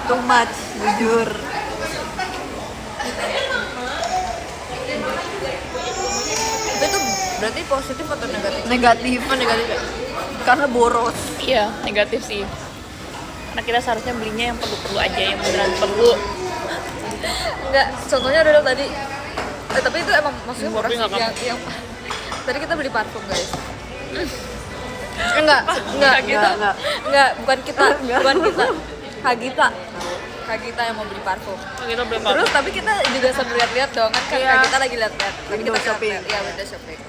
too much jujur. Itu berarti positif atau negatif? Negatif. Oh, negatif ya? Karena boros. Iya, negatif sih. Karena kita seharusnya belinya yang perlu-perlu aja, yang beneran perlu. Enggak, contohnya adalah tadi tapi itu emang maksudnya murah Tapi sih nggak yang tadi kita beli parfum guys. Enggak gitu. Enggak, bukan kita. Kagita yang mau beli parfum. Oh, kita beli Terus tapi kita juga sambil lihat-lihat dong kan Iya. Kagita lagi lihat-lihat. Tapi kita Window shopping. Iya, window shopping.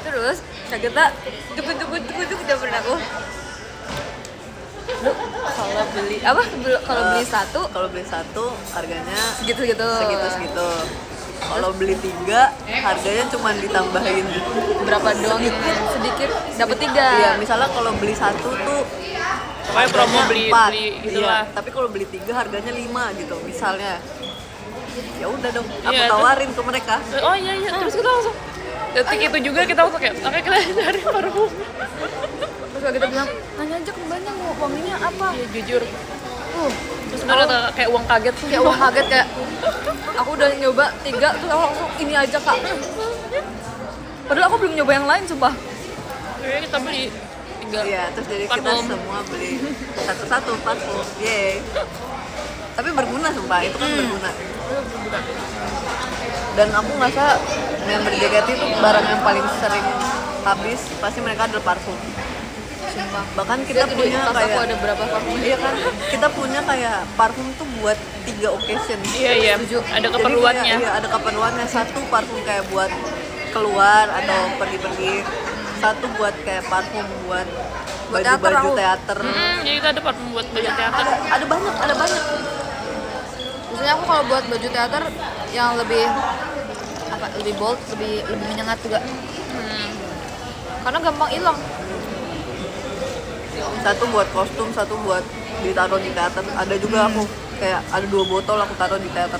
Terus Kagita juk jawaban aku. Lu kalau beli apa? Kalau beli satu Kalau beli satu harganya segitu. segitu. Kalau beli 3 harganya cuma ditambahin Berapa doang sedikit dapat 3. Iya, misalnya kalau beli satu tuh Pokoknya promo beli 4. gitu Iya, lah. tapi kalau beli 3 harganya 5 gitu misalnya. Ya udah dong, aku Iya, tawarin ke mereka. Oh iya, terus kita langsung detik itu juga kita langsung kayak, oke kita cari parfum. Terus kalau kita bilang nanya aja ke mbaknya mau wanginya apa. Iya, jujur. Terus sebenarnya kayak uang kaget tuh. Kayak uang kaget kayak aku udah nyoba 3 terus aku langsung ini aja kak. Padahal aku belum nyoba yang lain sumpah. Kayaknya kita beli 3. Iya, terus jadi kita Parfum. semua beli satu-satu parfum. Yeay. Tapi berguna sumpah, itu kan berguna. Dan aku ngerasa member JKT itu barang yang paling sering habis pasti mereka adalah parfum. Sumpah. Bahkan kita Lihat di punya tas aku kayak ada berapa parfum. iya kan, kita punya kayak parfum tuh buat 3 occasion. Iya, ada keperluannya. Jadi kayak, iya, ada keperluannya. Satu parfum kayak buat keluar atau pergi-pergi. Satu buat kayak parfum buat Buat teater baju-baju aku. teater. Jadi kita ada parfum buat baju teater. Ada banyak. Biasanya aku kalau buat baju teater yang lebih lebih bold, lebih menyengat juga. Karena gampang hilang. Satu buat kostum, satu buat ditaruh di teater. Ada juga aku kayak ada 2 botol aku taruh di teater.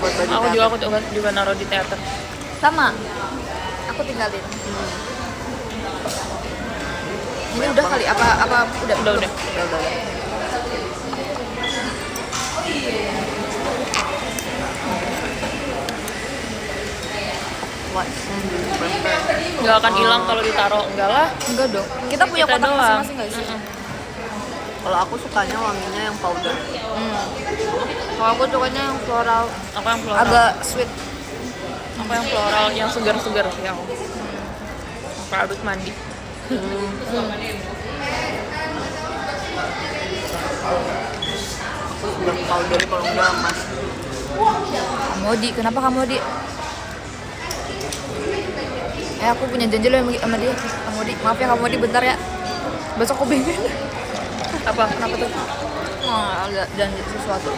Buat baju Aku teater. juga naruh di teater. Sama. Aku tinggalin. Ini udah kali apa udah. Udah. Udah. Nggak akan hilang kalau ditaruh, enggak lah. Enggak dong. Kita punya Kita kotak doang. masing-masing enggak sih? Kalau aku sukanya wanginya yang powder. Kalau aku sukanya yang floral, Aku yang floral. agak sweet. Aku yang floral, yang segar-segar yang kayak habis mandi. Aku suka powder kalau enggak emas. Kamodi, kenapa Kamodi? Aku punya janji loh sama dia. Kamodi, maaf ya Kamodi, bentar ya. Besok aku bingung. Apa? Kenapa tuh? Ada janji sesuatu.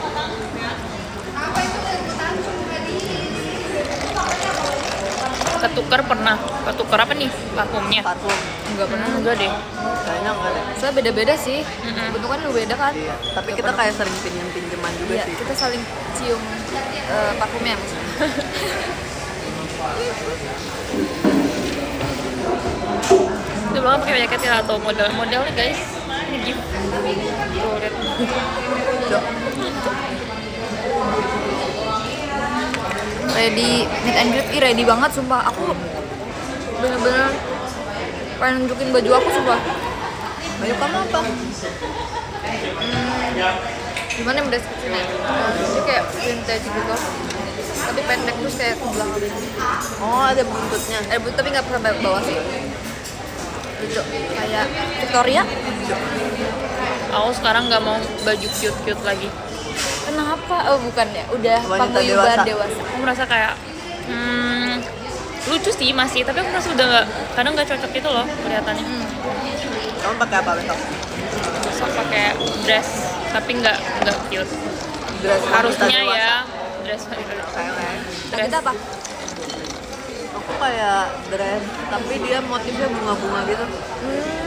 Ketukar pernah. Ketukar apa nih? Parfumnya? Parfum Enggak pernah. Enggak deh. kayaknya enggak deh. Soalnya beda-beda sih. Bentukannya juga beda kan? Iya. Tapi kita kayak sering pinjam-pinjaman juga Iya, sih. kita saling cium parfumnya maksudnya. Itu banget pakai jaket ya atau model-modelnya guys. Ini gift. Tuh, lihat. Ready meet and greet, ready banget sumpah. Aku bener-bener pengen nunjukin baju aku sumpah. Baju kamu apa? Gimana yang deskripsinya? Ini kayak vintage gitu. Tapi pendek terus kayak ke belakang. Oh, ada buntutnya. Tapi nggak sampai bawah sih. Lucu. Kayak Victoria. Aku sekarang nggak mau baju cute-cute lagi. Kenapa? Oh bukan ya, udah Wanita paguyuban dewasa. dewasa. Aku merasa kayak lucu sih masih, tapi aku merasa udah nggak, kadang nggak cocok gitu loh kelihatannya. Kamu pakai apa besok? Besok pakai dress, tapi nggak cute. Dress wanita Harusnya dewasa. ya dress wanita. Kayak Kita apa? aku kayak dress, tapi dia motifnya bunga-bunga gitu.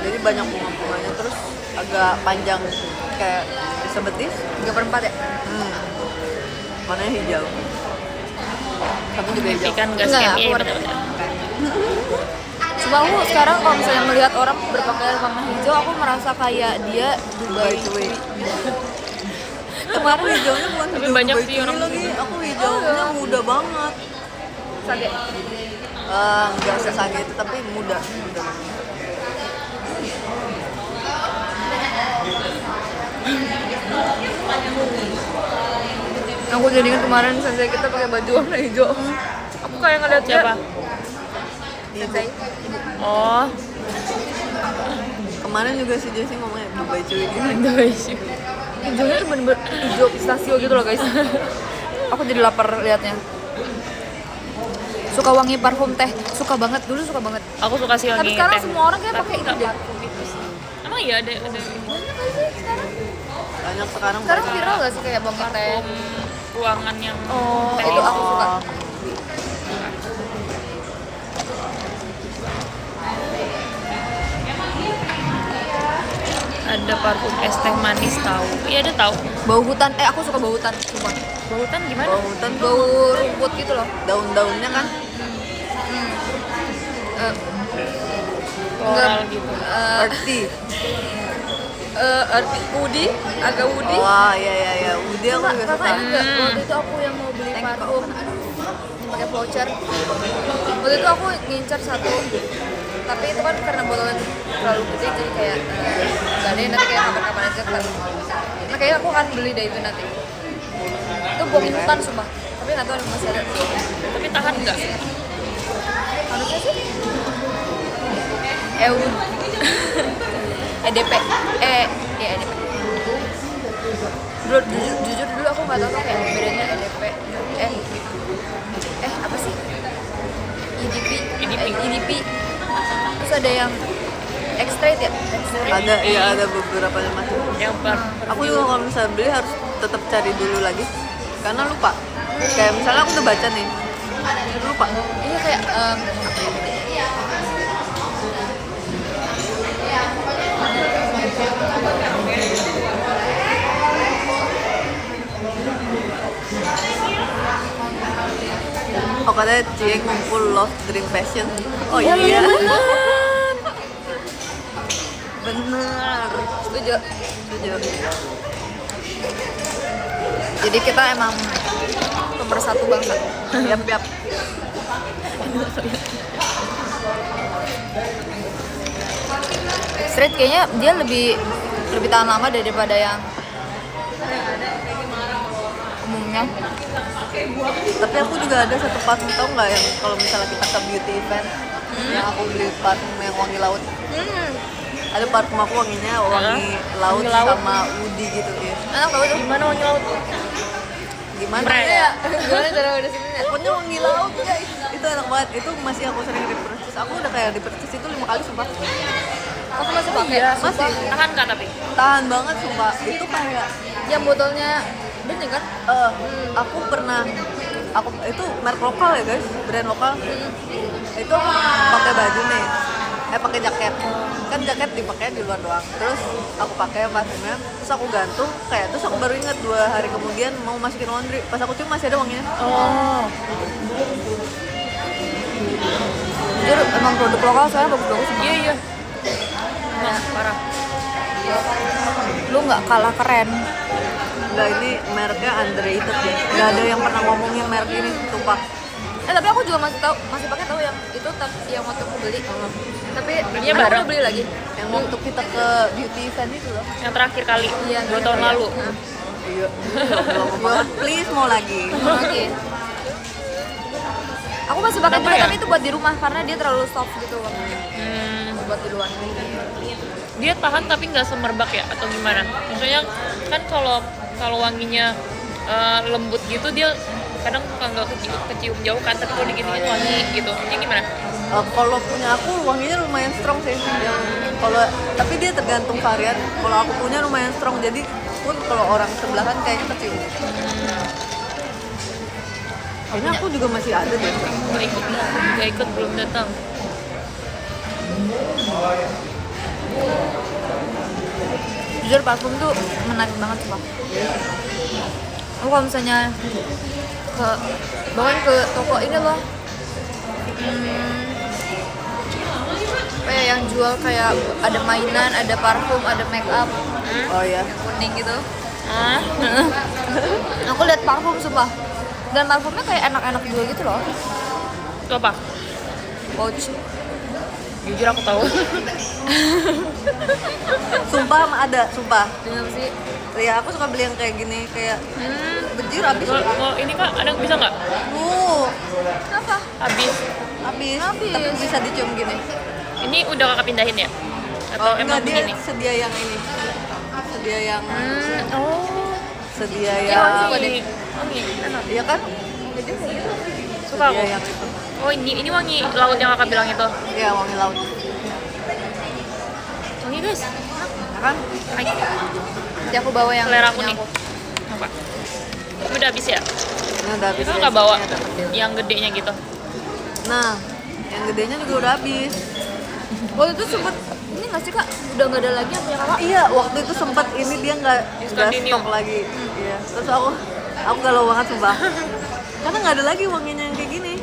Jadi banyak bunga-bunganya, terus agak panjang kayak bisa betis. 3/4 ya? Warnanya hijau. Kamu juga hijau. Tapi kan nggak Nggak, scam aku ya warna- bener-bener. Cuma aku sekarang kalau misalnya melihat orang berpakaian warna hijau, aku merasa kayak dia Dubai Cuy. Tapi aku hijaunya bukan Tapi hijau banyak Dubai sih Cuy orang lagi. Aku hijaunya muda banget. Sage. Nggak sesage itu tapi muda. Aku jadi ingat kemarin sensei kita pakai baju warna hijau. Aku kayak ngeliat dia. Siapa? Sensei. Oh, Kemarin juga si Jessie ngomongnya Dubai Cuy gitu. Hijaunya tuh bener-bener hijau pistachio gitu loh guys. Aku jadi lapar liatnya. Suka wangi parfum teh, suka banget dulu suka banget. aku suka sih Tapi wangi sekarang teh. semua orang kayak Tapi pakai itu nggak deh. parfum itu sih. Emang iya ada Banyak sekarang. Sekarang banyak. viral gak sih kayak wangi teh? parfum ruangan yang Oh, teh. itu aku suka. Ada parfum es teh manis tahu. Iya ada tahu. Bau hutan, aku suka bau hutan, sumpah. Bau hutan gimana? Bau hutan tuh Bau rumput gitu loh. daun-daunnya kan. Eh, Floral gitu. Earthy. Woody, agak woody. Wah, iya. Udah aku juga suka. Kakak juga, waktu itu aku yang mau beli parfum yang pakai voucher. Waktu itu aku ngincer satu, tapi itu kan karena botolnya terlalu gede jadi kayak nggak ada, nanti kayak kapan-kapan aja kan. Nah kayaknya aku akan beli deh itu nanti. Itu bom hutan sumpah, tapi nggak tahu masih ada. Tapi tahan nggak? Harusnya sih. EDP, ya EDP. Jujur dulu aku nggak tahu tuh kayak bedanya EDP, apa sih? EDP. Terus ada yang extrait ya? Ada beberapa macam. Yang Aku juga kalau misalnya beli harus tetap cari dulu lagi karena lupa. Kayak misalnya aku udah baca nih, lupa. Iya kayak Oh katanya Cie ngumpul love dream passion. Oh iya. Bener. setuju. Setuju. Jadi kita emang pemersatu bangsa. Yap. Straight kayaknya dia lebih tahan lama daripada yang umumnya. Tapi aku juga ada satu parfum, tau nggak yang kalau misalnya kita ke beauty event, yang aku beli parfum yang wangi laut. Ada parfum aku wanginya wangi laut Wangi laut. sama woody gitu ya. Enak tau itu. gimana wangi laut? Gimana Spray. ya? Gimana cara udah sini? Pokoknya wangi laut guys. Itu enak banget. Itu masih aku sering repurchase. Aku udah kayak repurchase itu 5 kali sumpah. Aku masih pakai. Iya, Masih tahan nggak tapi? tahan banget sumpah. Itu kayak Yang botolnya bening kan? aku pernah itu merek lokal ya guys, brand lokal. Itu aku pakai baju nih, pakai jaket. Kan jaket dipakai di luar doang. Terus aku pakai parfumnya, terus aku gantung, terus aku baru ingat 2 hari kemudian mau masukin laundry. Pas aku cium masih ada wanginya. Oh, Jujur emang produk lokal soalnya bagus-bagus. iya. Emang parah. Lu nggak kalah keren. Enggak, ini mereknya underrated ya. Enggak ada yang pernah ngomongin merek ini, sumpah. Tapi aku juga masih pakai tahu yang itu yang waktu aku beli. Tapi Belinya aku bareng? udah beli lagi. Yang waktu kita ke beauty event itu loh. Yang terakhir kali. Iya, 2 tahun lalu. Iya. Lama banget. Please mau lagi. Oke. Aku masih pakai Kenapa juga ya? tapi itu buat di rumah karena dia terlalu soft gitu warnanya. Buat di luar. Dia tahan tapi nggak semerbak ya atau gimana? Maksudnya kan kalau wanginya lembut gitu dia kadang suka nggak kecium jauh kan, tapi kalau diginiin wangi gitu. Ini gimana? Kalau punya aku wanginya lumayan strong sih. Tapi dia tergantung varian. Kalau aku punya lumayan strong, jadi pun kalau orang sebelahan kayaknya kecium. Kayaknya aku juga masih ada deh. Nggak ikut belum datang. Jujur parfum tuh menarik banget sih, Bang. Aku kalau misalnya bahkan ke toko ini loh. apa ya, yang jual kayak ada mainan, ada parfum, ada make up Oh ya. kuning gitu. Ah, Aku lihat parfum sumpah, dan parfumnya kayak enak-enak juga gitu loh. itu apa? Pouch. Jujur aku tahu. Sumpah ada, sumpah. Dengan sih Ya aku suka beli yang kayak gini, kayak bejir habis. Kalau ini Kak, ada bisa nggak? apa? Habis. Habis. Habis. Tapi bisa dicium gini. Ini udah Kakak pindahin ya? Atau Oh emang enggak, dia begini? sedia yang ini. Sedia yang Oh. sedia Ya, yang wangi. Wangi. Enak. Iya kan? Suka aku. Sedia yang itu. Oh, ini wangi laut yang Kakak bilang itu. Iya, wangi laut. Wangi guys. Ya kan? Ay, Jadi aku bawa yang selera aku punya nih. Apa? Ini udah habis ya? Ini udah habis. Kita ya, nggak bawa ini ada kecil. yang gedenya gitu. Nah, yang gedenya juga udah habis. Waktu itu sempet ini nggak sih kak? Udah nggak ada lagi yang punya kakak? Iya, waktu itu sempat ini dia nggak Discontinue. stok lagi. Iya. Terus aku galau banget sumpah. Karena nggak ada lagi wanginya yang kayak gini.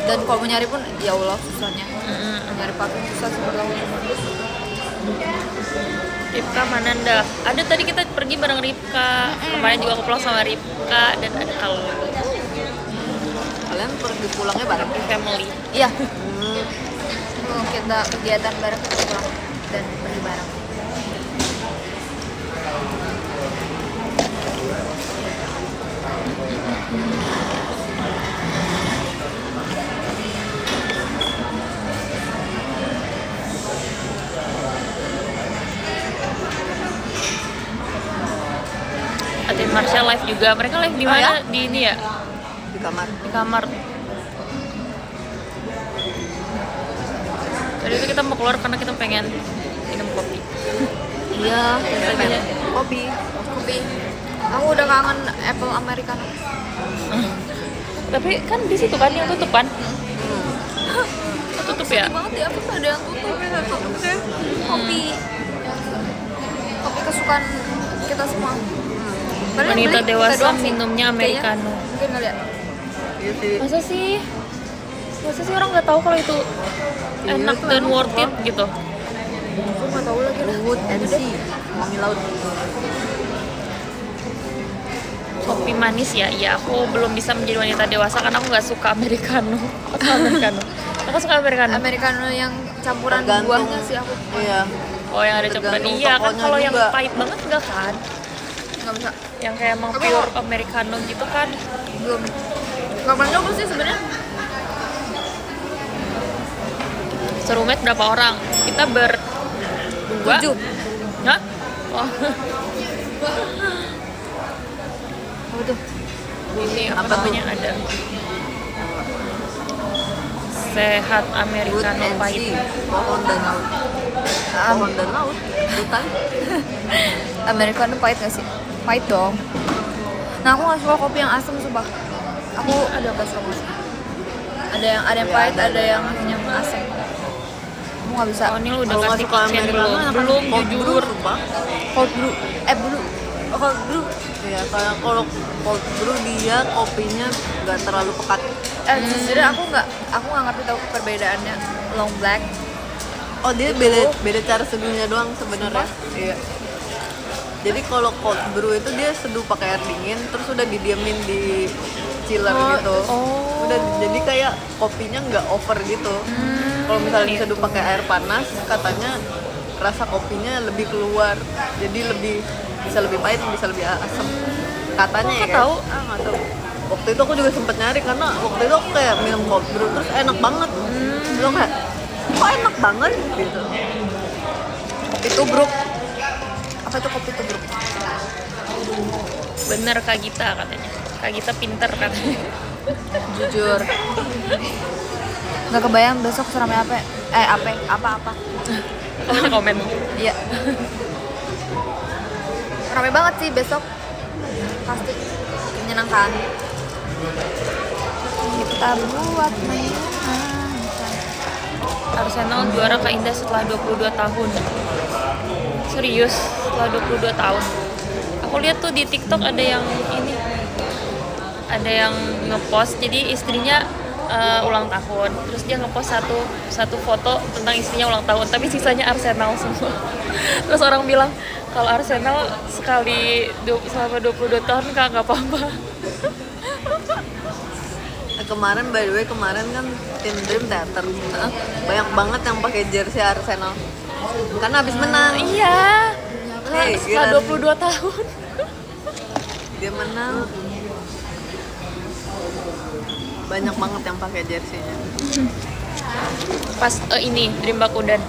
Dan kalau mau nyari pun ya Allah susahnya. Nyari parfum susah sebenarnya. Ripka Mananda. Ada tadi kita pergi bareng Ripka. Kemarin juga aku pulang sama Ripka dan ada kalau Kalian pergi pulangnya bareng. family. Iya. Kita kegiatan bareng kita pulang dan pergi bareng. Atin Marsha live juga. Mereka live di Oh, mana? ya? Di ini ya? Di kamar. Di kamar. Tadi itu kita mau keluar karena kita pengen minum kopi. Iya, Tadinya. kopi. Kopi. Aku udah kangen apple americano. Tapi kan di situ kan yang tutup kan? Tutup ya? Sedih banget ya, aku tuh ada yang tutup. Kopi. Kopi kesukaan kita semua. Padahal yang Wanita beli dewasa kita doang sih. minumnya Kayaknya americano. Mungkin nggak lihat. Iya sih. Masa sih orang nggak tahu kalau itu enak itu dan emang worth it gitu? Aku nggak tahu lagi lah. Wood and sea. Wangi laut. Kopi manis ya? Iya, aku belum bisa menjadi wanita dewasa karena aku nggak suka americano. Aku suka americano. Aku suka americano. Americano yang campuran Tergantung. buahnya sih aku Iya. Oh, yang ada campuran. Tergantung Iya kan, tokonya kalau yang juga. pahit banget enggak kan? nggak bisa. Yang kayak emang Tapi pure americano gitu kan? Belum. Nggak pernah nyoba sih sebenarnya. Serumit berapa orang? Kita berdua. 7. Hah? Oh. Apa tuh? Ini apa Apa tuh? namanya ada sehat Wood americano and pahit. sea. Pohon dan laut. Pohon dan laut. Hutan. Americano pahit nggak sih? Pahit dong. Nah aku nggak suka kopi yang asam sumpah. Aku ada nggak suka asam. Ada yang Ya, pahit, ada. ada yang asam. Aku nggak bisa. Oh, ini lu udah Kalau nggak kasih suka kitchen americano, belum? enakan Belum, cold brew, jujur. sumpah. Cold brew. Brew. Oh, cold brew. Iya, kayak kalau cold brew dia kopinya nggak terlalu pekat. Sejujurnya aku nggak ngerti tahu perbedaannya long black. Oh, dia beda cara seduhnya doang sebenarnya. Iya. Jadi kalau cold brew itu dia seduh pakai air dingin, terus udah didiemin di chiller gitu. Oh. Udah jadi kayak kopinya nggak over gitu. Kalau misalnya diseduh pakai air panas, katanya rasa kopinya lebih keluar. Jadi bisa lebih pahit, bisa lebih asam. Katanya ya. Kok Guys. tahu? Nggak tahu. Waktu itu aku juga sempet nyari karena waktu itu aku kayak minum cold brew terus enak banget. Terus kayak kok enak banget gitu. Kopi tubruk. Apa itu kopi tubruk? Bener Kak Gita katanya. Kak Gita pinter katanya. Jujur. Nggak kebayang besok seramai apa? Apa? Kamu komen. Iya. Ramai banget sih besok. Pasti menyenangkan. Kita buat mainan. Arsenal juara Kak Indah setelah 22 tahun. Serius, setelah 22 tahun. Aku lihat tuh di TikTok ada yang ini. Ada yang ngepost jadi istrinya ulang tahun. Terus dia ngepost satu foto tentang istrinya ulang tahun, tapi sisanya Arsenal semua. Terus orang bilang kalau Arsenal selama 22 tahun nggak apa-apa. Kemarin by the way kemarin kan Team Dream Theater banyak banget yang pakai jersey Arsenal karena habis menang. Iya. Hey, Setelah 22 tahun. Dia menang. Banyak banget yang pakai jersey-nya. Pas ini Dream Bakudan.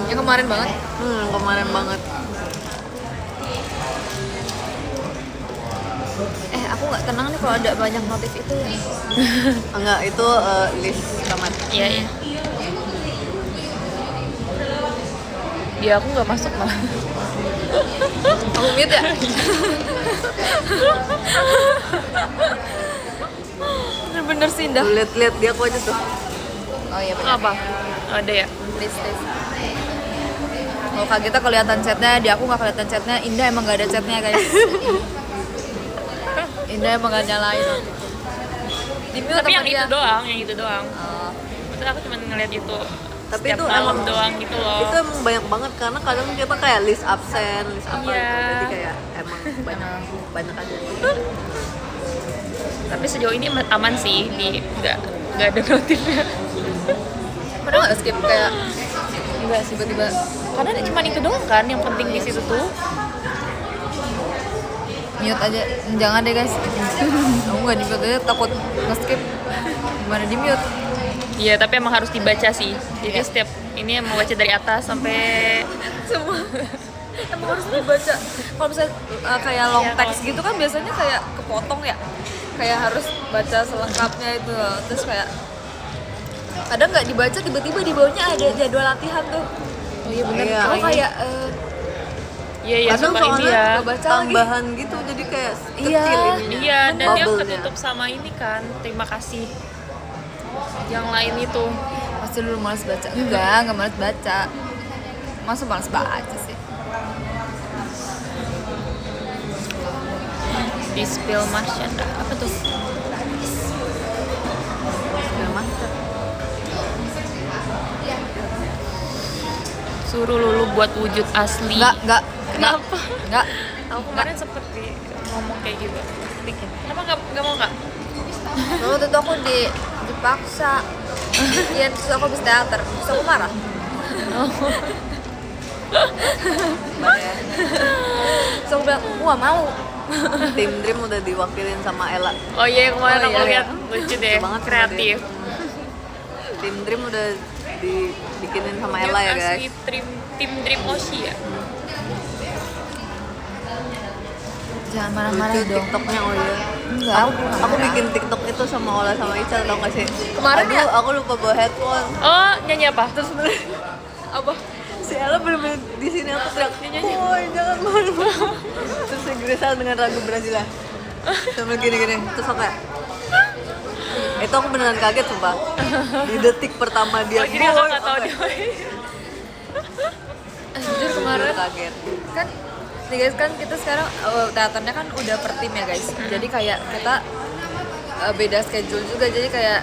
Yang kemarin banget. Kemarin banget. Aku nggak tenang nih kalau ada banyak notif itu. Enggak, itu list kamar. Iya, iya. Dia aku nggak masuk malah. Aku mute ya. Bener-bener sih Indah. Lihat-lihat dia aku aja tuh. Oh iya benar. Apa? Ada ya? List. Kalau Kak Gita kelihatan chatnya, di aku nggak kelihatan chatnya. Indah emang nggak ada chatnya guys. Indah emang nggak nyalain waktu itu. Di mute Tapi sama yang dia. itu doang. Oh. Maksudnya aku cuma ngeliat itu. Tapi setiap itu malam emang doang gitu loh. Itu emang banyak banget karena kadang kita kayak list absen, list apa Iya. gitu. Jadi kayak emang banyak aja. Tapi sejauh ini aman sih, nggak ada notifnya. Pernah nggak skip kayak Enggak sih, tiba-tiba karena cuma itu doang kan yang penting di situ tuh. mute aja? Jangan deh guys. Aku nggak di mute aja, takut nge-skip. Gimana di mute? Iya, tapi emang harus dibaca sih. Jadi Iya. setiap ini emang baca dari atas sampai Semua emang harus dibaca. Kalau misalnya kayak long Iya, text gitu kan biasanya kayak kepotong ya, kayak harus baca selengkapnya itu. Terus kayak kadang nggak dibaca, tiba-tiba di bawahnya ada jadwal latihan tuh. oh iya benar. Iya. Oh kayak Iya Kadang suka ini soalnya ya. nggak baca tambahan gitu jadi kayak Iya. kecil ininya. Iya, dan dia Bubble-nya. ketutup sama ini kan. Terima kasih. Yang lain itu. pasti dulu malas baca. Enggak malas baca. Masa malas baca sih? Dispel Marsyanda. Apa tuh? Memang. Suruh Lulu buat wujud asli. Enggak. Kenapa? Enggak. Aku kemarin sempet ngomong kayak gitu. Bikin. Kenapa nggak mau nggak? Lalu waktu itu aku dipaksa. Iya, terus aku habis teater. Terus aku marah. Terus aku bilang, wah mau. Tim Dream udah diwakilin sama Ella. Oh iya, kemarin Oh aku iya. lihat lucu deh, Lucu banget sama kreatif. Tim Dream udah dibikinin sama Ella ya guys. Asli tim Dream Oshi ya. Jangan marah-marah Lucu dong. TikToknya oh iya. Enggak, Aku bikin TikTok itu sama Ola sama Ical tau gak sih? Kemarin Aduh, ya? aku lupa bawa headphone. Oh, nyanyi apa? Terus bener Apa? si Ella bener-bener di sini aku teriak, "Boy, jangan marah." Terus si Grisel dengan lagu Brazil sambil gini-gini. Terus aku kayak itu aku beneran kaget sumpah. Di detik pertama dia Oh, jadi aku boy, nggak tahu aku dia. Jujur kemarin kaget. kan nih guys, kan kita sekarang teaternya kan udah per tim ya guys. Jadi kayak kita beda schedule juga, jadi kayak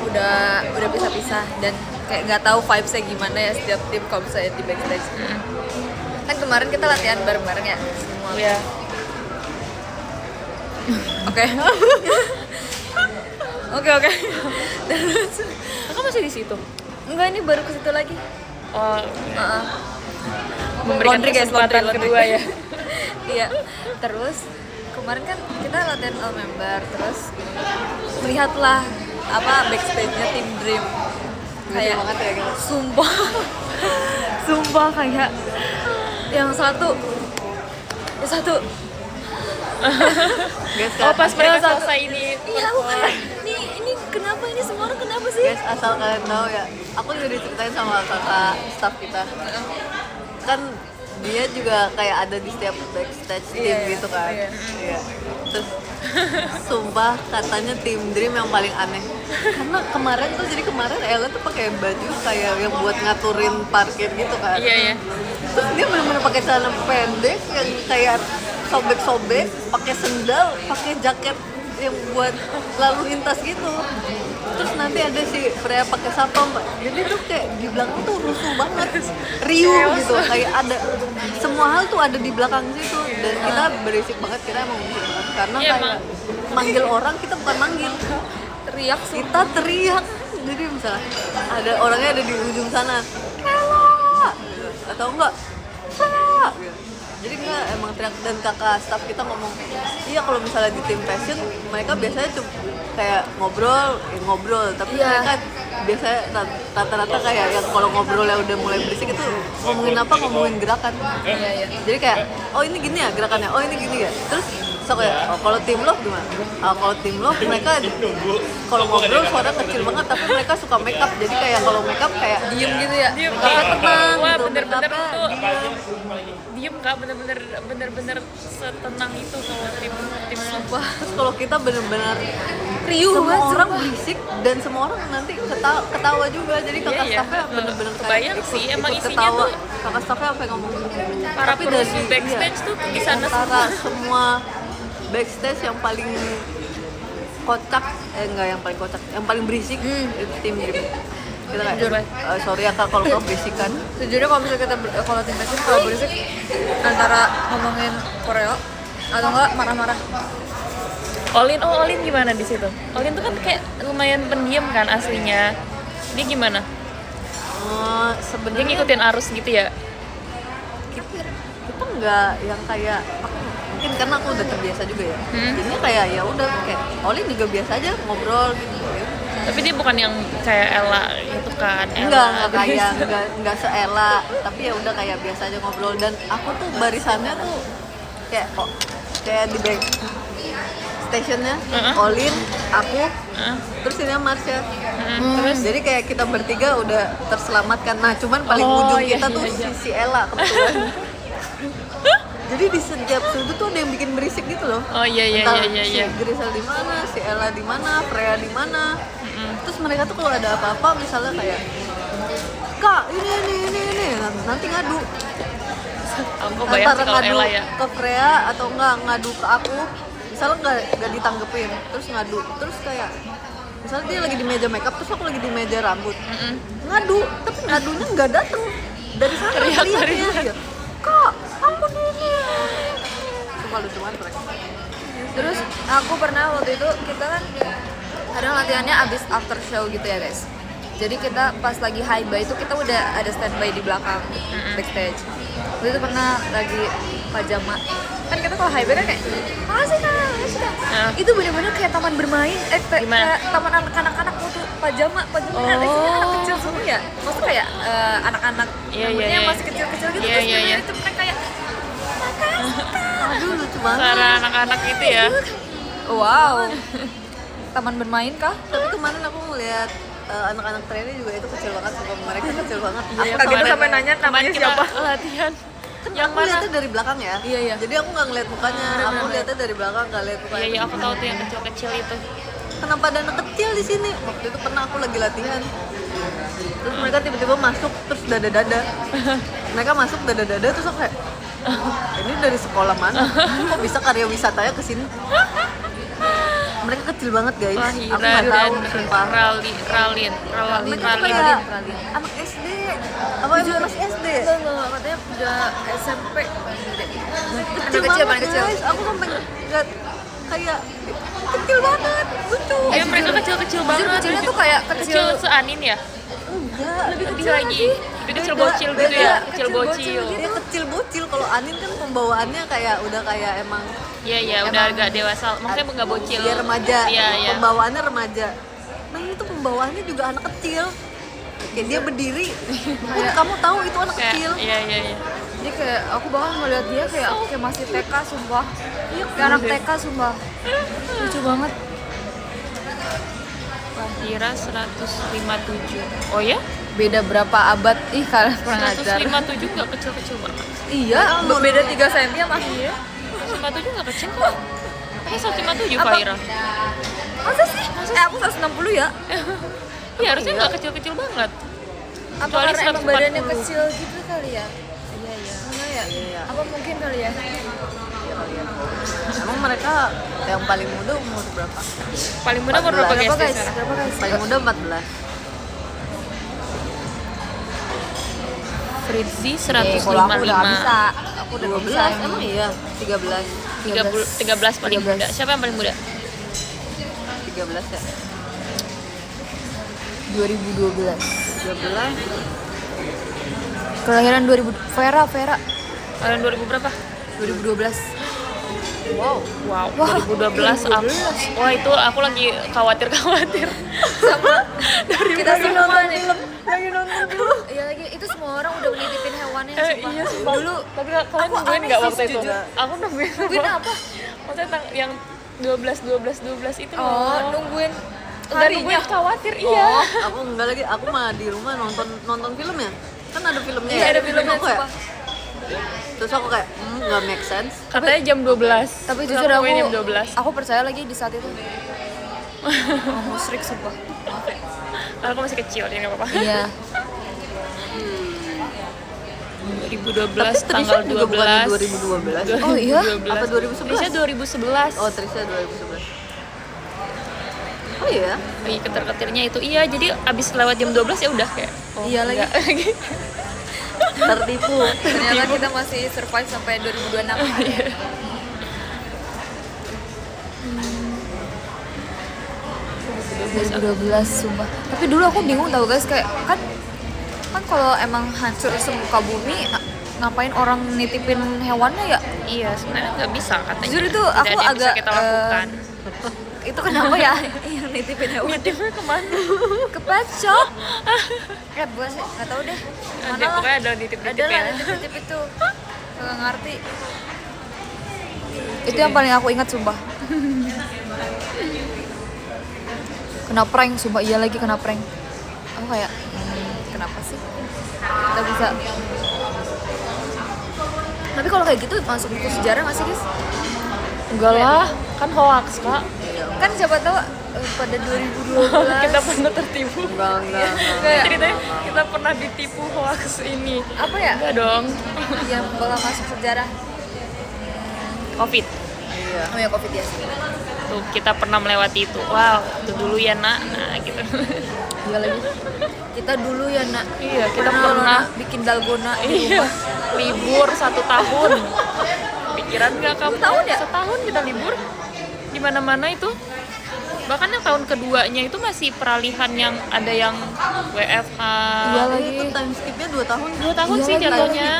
udah pisah-pisah dan kayak nggak tahu vibes-nya gimana ya setiap tim kalau misalnya di backstage. Kan kemarin kita latihan bareng-bareng ya semua. Iya. Oke. Oke. Terus Kakak masih di situ? enggak, ini baru ke situ lagi. Oh, Heeh. memberikan Laundry, guys, kesempatan laundry. kedua ya. Iya. Terus kemarin kan kita latihan all member, terus melihatlah apa backstage-nya Tim Dream. Kayak banget ya gitu. sumpah kayak yang satu Guys, Oh, pas guys, mereka satu. selesai ini. iya aku kayak ini kenapa, ini semua orang kenapa sih? guys, asal kalian tahu ya, aku juga diceritain sama kakak staff kita. Kan dia juga kayak ada di setiap backstage tim Iya, gitu kan. iya. Iya. Terus sumpah katanya Tim Dream yang paling aneh. Karena kemarin Ella tuh pakai baju kayak yang buat ngaturin parkir gitu kan. Iya, iya. Terus dia benar-benar pakai celana pendek yang kayak sobek-sobek, pakai sendal, pakai jaket yang buat lalu lintas gitu. terus nanti ada si Freya pakai satpam, Pak. Jadi tuh kayak di belakang tuh rusuh banget, riuh gitu, kayak ada semua hal tuh ada di belakang situ, dan kita berisik banget, kita emang berisik banget karena Iya, kayak manggil orang kita bukan manggil, teriak kita teriak. Jadi misalnya ada orangnya ada di ujung sana, Ella, atau enggak, Ella, gitu. Jadi enggak emang teriak, dan kakak staff kita ngomong, iya kalau misalnya di tim fashion mereka biasanya cuma kayak ngobrol, tapi Iya. mereka biasanya rata-rata kayak yang kalau ngobrolnya udah mulai berisik itu ngomongin gerakan. Iya. Jadi kayak oh ini gini ya gerakannya, oh ini gini ya, terus so kayak oh, kalau tim love gimana? Kalau tim love mereka kalau ngobrol suara kecil banget, tapi mereka suka make up, jadi kayak kalau make up kayak diem gitu ya. make-upnya tenang Wah, gitu, bener-bener make-upnya tuh diem. diem Kak, bener-bener setenang itu kalau tim lomba. Terus kalau kita bener-bener Riuh semua banget, orang sumpah. berisik dan semua orang nanti ketawa juga, jadi kakak Iya, staffnya iya. bener-bener kayak Kebayang sih, emang ikut isinya ketawa. tuh Kakak staffnya sampai ngomong para tapi perusuh dari- backstage tuh di sana antara semua backstage yang paling kocak, enggak yang paling kocak, yang paling berisik itu tim Dream. Kita kayak sorry ya kak kalau kau berisikan. Sejujurnya kalau misalnya kita kalau tim fashion kalau berisik antara ngomongin Koreo atau enggak marah-marah. Olin gimana di situ? Olin tuh kan kayak lumayan pendiam kan aslinya. Dia gimana? Dia Sebenarnya ngikutin arus gitu ya? kita nggak yang kayak mungkin karena aku udah terbiasa juga ya. Jadinya kayak ya udah kayak Olin juga biasa aja ngobrol gitu. Ya. Tapi dia bukan yang kayak Ella gitu kan? Enggak kayak enggak seela, tapi ya udah kayak biasa aja ngobrol, dan aku tuh barisannya tuh kayak kayak di back stationnya Olin, aku, terus ini Marsha. Terus jadi kayak kita bertiga udah terselamatkan. Nah, cuman paling Oh, ujung iya, kita tuh iya. si Ella kebetulan. Jadi di setiap sudut tuh ada yang bikin berisik gitu loh. Oh iya. Entah si Grisel di mana, si Ella di mana, Freya di mana. Terus mereka tuh kalau ada apa-apa misalnya kayak Kak, ini nanti ngadu. Aku bayang sih kalau Ella ya. ke Freya atau enggak ngadu ke aku. Misalnya enggak ditanggepin, terus ngadu. Terus kayak misalnya dia lagi di meja makeup, terus aku lagi di meja rambut. Ngadu, tapi ngadunya enggak dateng dari sana teriaknya aja. Kak, aku ini. Cuma lucu banget mereka. Terus aku pernah waktu itu kita kan kadang latihannya abis after show gitu ya guys. Jadi kita pas lagi high bay itu kita udah ada standby di belakang backstage. Waktu itu pernah lagi pajama. Kan kita kalau high bay kan kayak makasih kak. Itu bener-bener kayak taman bermain. Gimana? Kayak taman anak-anak waktu pajama kan isinya anak kecil semua ya. Maksudnya kayak anak-anak Iya, rambutnya iya. masih kecil-kecil gitu. Iya, Terus iya, iya. itu mereka kayak Aduh lucu banget. Suara anak-anak itu ya. wow. Taman bermain kah? Tapi kemarin aku ngeliat anak-anak trainee juga itu kecil banget, sumpah mereka kecil banget. Iya, Aku Kita kemarin- sampai nanya namanya kemarin kita siapa. latihan. kan Yang aku mana? lihatnya dari belakang ya. Iya. Jadi aku nggak ngeliat mukanya, aku lihatnya dari belakang nggak lihat mukanya. Iya, aku tahu tuh yang kecil-kecil itu. Kenapa ada anak kecil di sini? Waktu itu pernah aku lagi latihan. Terus mereka tiba-tiba masuk terus dada-dada. Mereka masuk dada-dada terus aku kayak ini dari sekolah mana? Kok bisa karya wisatanya ke sini? Mereka kecil banget guys. Wah, Aku Hira nggak tahu dan sumpah. Ralin. Mereka kayak anak SD. Apa emang masih SD? Enggak, katanya udah SMP. Kecil Kecil banget kecil. guys. Aku sampai nggak kayak kecil banget, lucu. Ya mereka kecil-kecil banget. Kecilnya tuh kayak Kecil seanin ya? Enggak, Lebih kecil lagi. Lebih kecil Beda, bocil gitu beda. ya? Kecil Kecil bocil. Dia kecil bocil. Kalau Anin kan pembawaannya kayak udah kayak emang Iya, udah agak dewasa. Maksudnya nggak bocil. dia remaja. Iya. Pembawaannya remaja. Nah ini tuh pembawaannya juga anak kecil. Kayak dia berdiri. Pun kamu tahu itu anak kecil. Iya. Jadi kayak aku bahkan ngeliat dia kayak masih TK sumpah. Iya, kayak anak TK sumpah. Lucu banget. Wah, Hira 157. Oh ya? Beda berapa abad? Ih, kalian pernah ngajar. 157 nggak kecil-kecil banget. Iya, beda 3 cm sama Iya. 157 nggak kecil kok. Ini 157 Apa? Kak Hira. Masa sih? Aku 160 ya? Iya, harusnya nggak kecil-kecil banget. Apa Kecuali karena emang 140. badannya kecil gitu kali ya? Iya. Enggak ya? Apa mungkin kali ya? Emang mereka Yang paling muda umur berapa? Paling muda umur berapa 14. guys? Berapa guys? sekarang? Berapa guys? Paling muda 14. Fritzi Kalau aku udah nggak bisa. 155. Aku udah nggak bisa. 12 emang iya, 13. 13 paling 13. muda. Siapa yang paling muda? 13 ya. 2012. 13. Kelahiran 2000. Vera. Kalian 2000 berapa? 2012. Wow. Wow, Wah, 2012 aku. Wah, itu aku lagi khawatir. Sama kita semua nih. Lagi nonton dulu. Iya lagi itu semua orang udah menitipin hewannya sumpah. Iya, sumpah. Dulu Tapi kalian aku nungguin aneh nggak sih, waktu itu? jujur. Aku nungguin. Nungguin apa? Maksudnya yang 12 itu Oh, loh. nungguin Udah harinya. nungguin khawatir, iya. Aku enggak lagi, aku mah di rumah nonton film ya. Kan ada filmnya Iya, ya. ada filmnya Aku kayak, sumpah. terus aku kayak nggak make sense. Katanya jam 12. Tapi Terus jujur nungguin jam aku 12. aku percaya lagi di saat itu. Oh, musrik sumpah. Karena aku masih kecil, jadi nggak apa-apa. Iya. 2012 Tapi tanggal Trisha juga bukan 12. 2012. Oh, iya? Apa 2011? Trisha 2011. Oh, Trisha 2011. Oh iya. Lagi ketir-ketirnya itu. Iya, jadi abis lewat jam 12 ya udah kayak. Oh, Iya lagi. enggak. Tertipu. Ternyata kita masih survive sampai 2026. 2012 sumpah. Tapi dulu aku bingung tau guys kayak kan kalau emang hancur semuka bumi ngapain orang nitipin hewannya ya? Iya, sebenarnya nggak bisa katanya. Jujur itu Tidak aku ada yang bisa agak kita lakukan. itu kenapa ya yang nitipin hewan? Nitipnya kemana? Ke pet shop. Bukan sih, nggak tahu deh. Ada, Mana lah. pokoknya ada nitip-nitip Ada lah ya. nitip-nitip itu. Nggak ngerti. Itu yang paling aku ingat sumpah. Kena prank sumpah, iya lagi kena prank. Aku kayak kenapa sih kita bisa? Tapi kalau kayak gitu masuk buku sejarah nggak sih guys? Enggak lah, kan hoax kak. Kan siapa tahu pada 2012 Kita pernah tertipu. Enggak. kayak Ceritanya kita pernah ditipu hoax ini. apa ya Enggak dong. yang bakal masuk sejarah? Covid. Iya. Oh ya Covid ya. Tuh kita pernah melewati itu. Wow, itu dulu ya nak. Nah gitu. Iya lagi. Kita dulu ya nak. Iya, kita loh, pernah. Nak, bikin dalgona di Iya, rumah. libur 1 tahun. Pikiran nggak kamu? Setahun ya? Setahun kita libur. Di mana-mana itu. Bahkan yang tahun keduanya itu masih peralihan yang ada yang WFH. Iya Tapi lagi. itu time skipnya 2 tahun. 2 tahun Iya sih lagi. jatuhnya.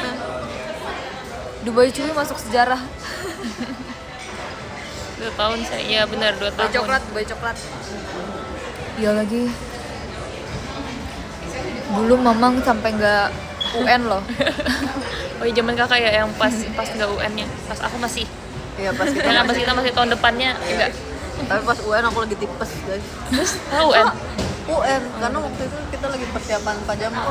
Dubai cuy masuk sejarah. 2 tahun saya. Iya benar 2 tahun. Dubai coklat. Iya lagi. Dulu mamang sampai nggak UN loh. Oh iya zaman kakak ya yang pas nggak UN-nya. Pas aku masih. Iya pas kita. Yang pas kita masih tahun depannya enggak. Tapi pas UN aku lagi tipes guys. Terus tahu UN. UN karena waktu itu kita lagi persiapan pajama.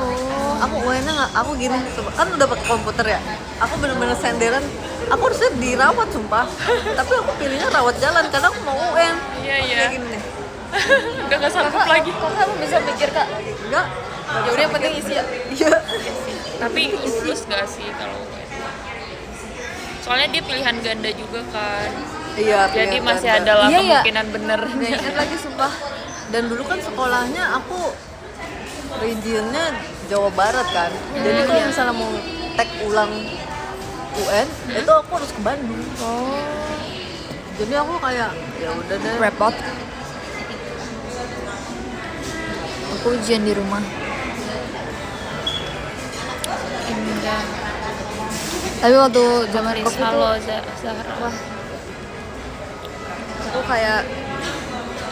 Aku UN-nya nggak, aku gini, kan udah pakai komputer ya. Aku bener-bener senderan. Aku harusnya dirawat sumpah. Tapi aku pilihnya rawat jalan karena aku mau UN. Iya, iya. Kayak gini nih. Enggak sanggup lagi. Kakak bisa mikir kak. Enggak. Ya udah yang penting isi ya. Iya. Tapi lulus gak sih kalau UN? Soalnya dia pilihan ganda juga kan. Iya. Jadi pilihan masih ganda. ada lah Iya, ya. kemungkinan bener. Nggak ingat lagi sumpah. Dan dulu kan sekolahnya aku regionnya Jawa Barat kan. Jadi kalau iya. misalnya mau tek ulang UN, itu aku harus ke Bandung. Oh. Jadi aku kayak ya udah deh. Repot. Aku ujian di rumah. Indah. Tapi waktu zaman Riz, COVID halo tuh, Zahra. wah, aku kayak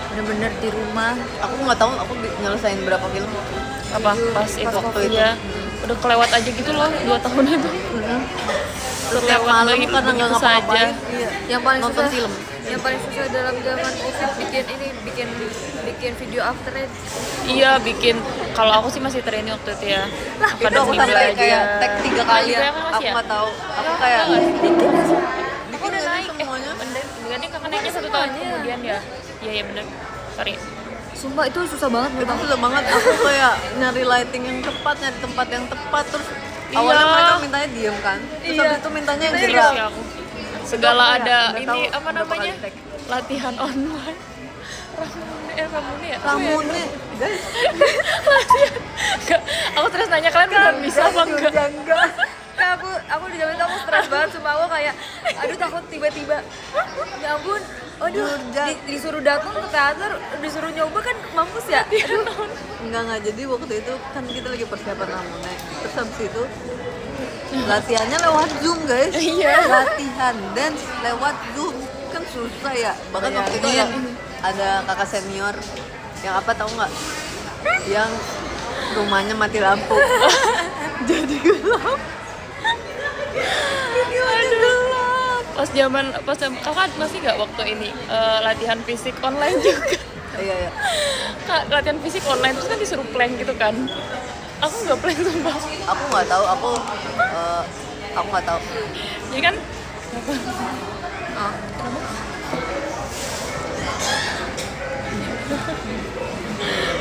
bener-bener di rumah. Aku nggak tahu aku nyelesain berapa film. Apa pas itu waktu itu. ya udah kelewat aja gitu loh 2 tahun itu. Terus tiap Lewat malam lagi karena nggak begitu saja. ngapa-ngapain. Iya. Yang paling Nonton susah, film. yang paling susah dalam zaman COVID bikin video after it. Iya bikin kalau aku sih masih training waktu itu ya. Itu aku sampai kayak tag 3 kali ya. Aku nggak tahu. Aku kayak Bikin aja. Aku udah naik semuanya. Bukan kakak naiknya 1 tahun kemudian ya. Iya iya benar. Sorry. Sumpah itu susah banget menurut Itu aku. susah banget. Aku kayak nyari lighting yang tepat, nyari tempat yang tepat. Terus awalnya Iya. mereka mintanya diem kan. Terus Iya. habis itu mintanya yang Serius gerak. ya aku. Segala ada Nggak ini tahu apa berapa kali namanya? tag. latihan online. Ramune ya? Ramune, guys. Latihan. Enggak, aku terus nanya kalian beneran bisa apa enggak? Enggak. Kan aku di zaman itu aku stres banget, cuma aku kayak aduh takut tiba-tiba ya ampun, aduh disuruh datang ke teater, disuruh nyoba kan mampus ya. Aduh. Enggak, jadi waktu itu kan kita lagi persiapan Ramune. Terus habis itu latihannya lewat Zoom, guys. Iya. Latihan dance lewat Zoom kan susah ya. Bahkan waktu itu ada kakak senior yang apa tahu nggak? Yang rumahnya mati lampu. Jadi gelap. Pas kakak masih nggak waktu ini latihan fisik online juga. Iya. Kak, latihan fisik online terus kan disuruh plank gitu kan. Aku nggak plank sumpah. Aku nggak tahu. Aku nggak tahu. Jadi kan